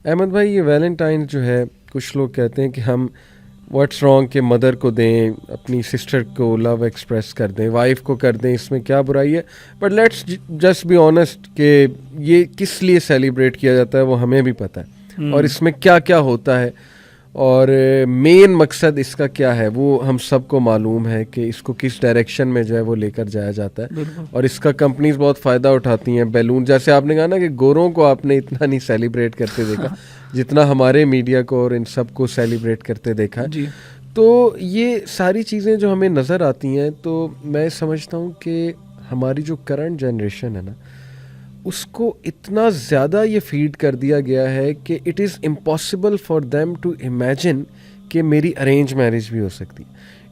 احمد بھائی یہ ویلنٹائن جو ہے کچھ لوگ کہتے ہیں کہ ہم واٹس رانگ کہ مدر کو دیں, اپنی سسٹر کو لو ایکسپریس کر دیں, وائف کو کر دیں, اس میں کیا برائی ہے؟ But let's just be honest کہ یہ کس لیے سیلیبریٹ کیا جاتا ہے وہ ہمیں بھی پتہ ہے, اور اس میں کیا کیا ہوتا ہے اور مین مقصد اس کا کیا ہے وہ ہم سب کو معلوم ہے کہ اس کو کس ڈائریکشن میں جو ہے وہ لے کر جایا جاتا ہے. اور اس کا کمپنیز بہت فائدہ اٹھاتی ہیں. بیلون جیسے آپ نے کہا نا کہ گوروں کو آپ نے اتنا نہیں سیلیبریٹ کرتے دیکھا جتنا ہمارے میڈیا کو اور ان سب کو سیلیبریٹ کرتے دیکھا ہے. تو یہ ساری چیزیں جو ہمیں نظر آتی ہیں تو میں سمجھتا ہوں کہ ہماری جو کرنٹ جنریشن ہے نا اس کو اتنا زیادہ یہ فیڈ کر دیا گیا ہے کہ it is impossible for them to imagine کہ میری ارینج میرج بھی ہو سکتی.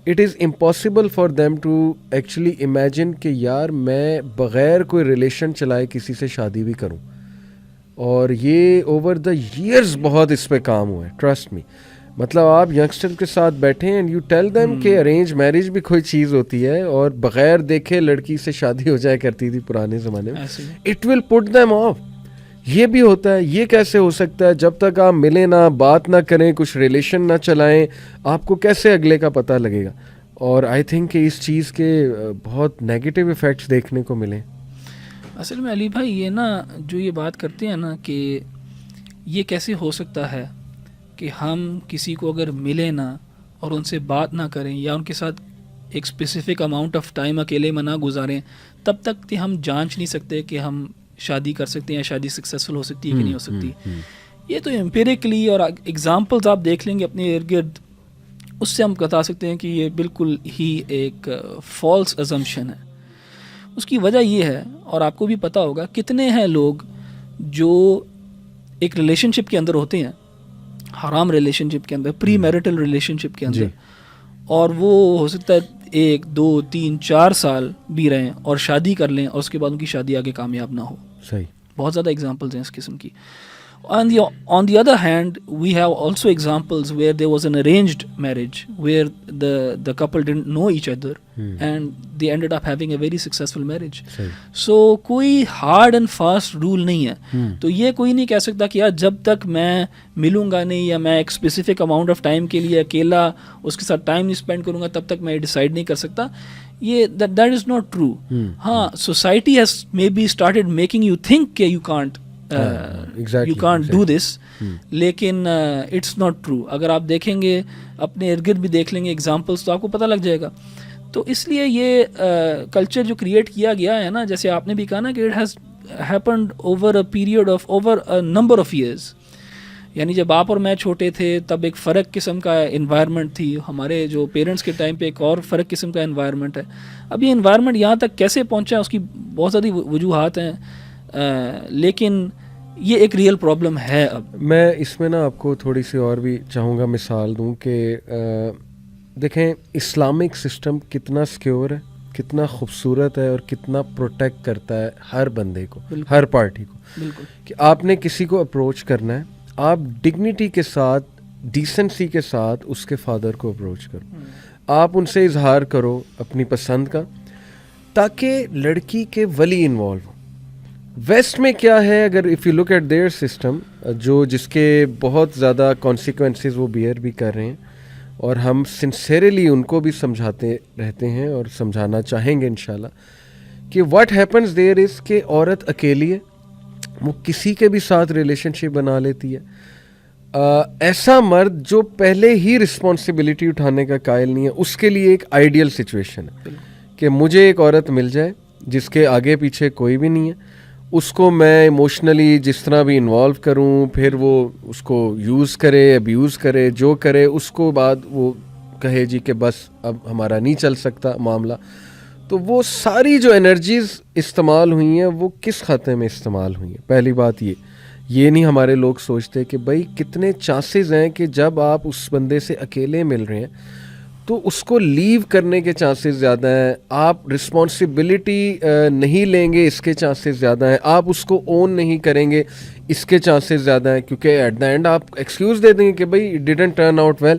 It is impossible for them to actually imagine کہ یار میں بغیر کوئی ریلیشن چلائے کسی سے شادی بھی کروں. اور یہ اوور دا ایئرز بہت اس پہ کام ہوا ہے, ٹرسٹ می. مطلب آپ ینگسٹر کے ساتھ بیٹھیں اینڈ یو ٹیل دیم کہ ارینج میرج بھی کوئی چیز ہوتی ہے اور بغیر دیکھے لڑکی سے شادی ہو جائے کرتی تھی پرانے زمانے میں, it will put them of. یہ بھی ہوتا ہے, یہ کیسے ہو سکتا ہے؟ جب تک آپ ملیں نہ, بات نہ کریں, کچھ ریلیشن نہ چلائیں, آپ کو کیسے اگلے کا پتہ لگے گا؟ اور آئی تھنک کہ اس چیز کے بہت نیگیٹو ایفیکٹس دیکھنے کو ملیں. اصل میں علی بھائی یہ نا جو یہ بات کرتے ہیں نا کہ یہ کیسے ہو سکتا ہے کہ ہم کسی کو اگر ملیں نہ اور ان سے بات نہ کریں یا ان کے ساتھ ایک اسپیسیفک اماؤنٹ آف ٹائم اکیلے میں نہ گزاریں, تب تک ہم جانچ نہیں سکتے کہ ہم شادی کر سکتے ہیں یا شادی سکسیزفل ہو سکتی ہے کہ نہیں ہو سکتی. یہ تو امپیریکلی اور ایگزامپلز آپ دیکھ لیں گے اپنے ارد گرد, اس سے ہم بتا سکتے ہیں کہ یہ بالکل ہی ایک فالس ازمپشن ہے. اس کی وجہ یہ ہے, اور آپ کو بھی پتہ ہوگا کتنے ہیں لوگ جو ایک ریلیشن شپ کے اندر ہوتے ہیں, حرام ریلیشن شپ کے اندر, پری میرٹل ریلیشن شپ کے اندر, اور وہ ہو سکتا ہے 1 2 3 4 سال بھی رہیں اور شادی کر لیں اور اس کے بعد ان کی شادی آگے کامیاب نہ ہو. صحیح, بہت زیادہ ایگزامپلز ہیں اس قسم کی. On the other hand, we have also examples where there was an arranged marriage where the couple didn't know each other and they ended up having a very successful marriage. So کوئی hard and fast rule نہیں ہے. تو یہ کوئی نہیں کہہ سکتا کہ یار جب تک میں ملوں گا نہیں یا میں ایک specific amount of time کے لیے اکیلا اس کے ساتھ ٹائم نہیں اسپینڈ کروں گا تب تک میں ڈیسائیڈ نہیں کر سکتا. یہ that is not true. ہاں, society has maybe started making you think کہ you can't you can't do this, لیکن it's not true. اگر آپ دیکھیں گے اپنے ارد گرد بھی دیکھ لیں گے ایگزامپلس تو آپ کو پتہ لگ جائے گا. تو اس لیے یہ کلچر جو کریٹ کیا گیا ہے نا, جیسے آپ نے بھی کہا نا کہ it has happened over a period of over a number of years. یعنی جب آپ اور میں چھوٹے تھے تب ایک فرق قسم کا انوائرمنٹ تھی, ہمارے جو پیرنٹس کے ٹائم پہ ایک اور فرق قسم کا انوائرمنٹ ہے. اب یہ انوائرمنٹ یہاں تک کیسے پہنچا اس کی بہت زیادہ وجوہات ہیں, لیکن یہ ایک ریئل پرابلم ہے. اب میں اس میں نا آپ کو تھوڑی سی اور بھی چاہوں گا مثال دوں کہ دیکھیں اسلامک سسٹم کتنا سیکیور ہے, کتنا خوبصورت ہے اور کتنا پروٹیکٹ کرتا ہے ہر بندے کو, ہر پارٹی کو. بالکل, کہ آپ نے کسی کو اپروچ کرنا ہے, آپ ڈگنیٹی کے ساتھ, ڈیسنسی کے ساتھ اس کے فادر کو اپروچ کرو, آپ ان سے اظہار کرو اپنی پسند کا تاکہ لڑکی کے ولی انوالو ہو. ویسٹ میں کیا ہے, اگر if you look at their system جو جس کے بہت زیادہ کانسیکوینسز وہ بیئر بھی کر رہے ہیں, اور ہم سنسیئرلی ان کو بھی سمجھاتے رہتے ہیں اور سمجھانا چاہیں گے انشاءاللہ کہ واٹ ہیپنز دیئر از کہ عورت اکیلی ہے, وہ کسی کے بھی ساتھ ریلیشن شپ بنا لیتی ہے. ایسا مرد جو پہلے ہی رسپانسبلٹی اٹھانے کا قائل نہیں ہے, اس کے لیے ایک آئیڈیل سچویشن ہے کہ مجھے ایک عورت مل جائے جس کے آگے پیچھے کوئی بھی نہیں ہے, اس کو میں ایموشنلی جس طرح بھی انوالو کروں, پھر وہ اس کو یوز کرے, ابیوز کرے, جو کرے, اس کو بعد وہ کہے جی کہ بس اب ہمارا نہیں چل سکتا معاملہ. تو وہ ساری جو انرجیز استعمال ہوئی ہیں وہ کس خطے میں استعمال ہوئی ہیں؟ پہلی بات یہ نہیں ہمارے لوگ سوچتے کہ بھائی کتنے چانسز ہیں کہ جب آپ اس بندے سے اکیلے مل رہے ہیں تو اس کو لیو کرنے کے چانسز زیادہ ہیں, آپ رسپانسبلٹی نہیں لیں گے اس کے چانسز زیادہ ہیں, آپ اس کو اون نہیں کریں گے اس کے چانسز زیادہ ہیں, کیونکہ ایٹ دا اینڈ آپ ایکسکیوز دے دیں گے کہ بھائی it didn't turn out well,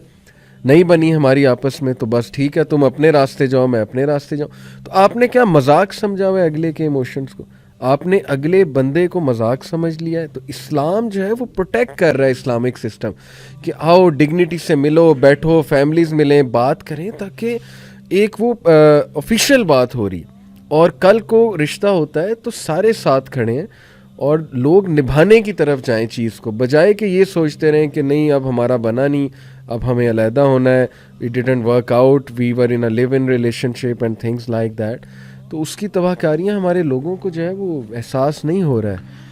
نہیں بنی ہماری آپس میں, تو بس ٹھیک ہے تم اپنے راستے جاؤ میں اپنے راستے جاؤں. تو آپ نے کیا مذاق سمجھا ہوا ہے اگلے کے ایموشنس کو؟ آپ نے اگلے بندے کو مذاق سمجھ لیا ہے. تو اسلام جو ہے وہ پروٹیکٹ کر رہا ہے اسلامک سسٹم کہ آؤ ڈگنیٹی سے ملو, بیٹھو, فیملیز ملیں, بات کریں, تاکہ ایک وہ آفیشیل بات ہو رہی اور کل کو رشتہ ہوتا ہے تو سارے ساتھ کھڑے ہیں اور لوگ نبھانے کی طرف جائیں چیز کو, بجائے کہ یہ سوچتے رہیں کہ نہیں اب ہمارا بنا نہیں, اب ہمیں علیحدہ ہونا ہے, we didn't work out, we were in a live in relationship and things like that. تو اس کی تباہ کاریاں ہمارے لوگوں کو جو ہے وہ احساس نہیں ہو رہا ہے.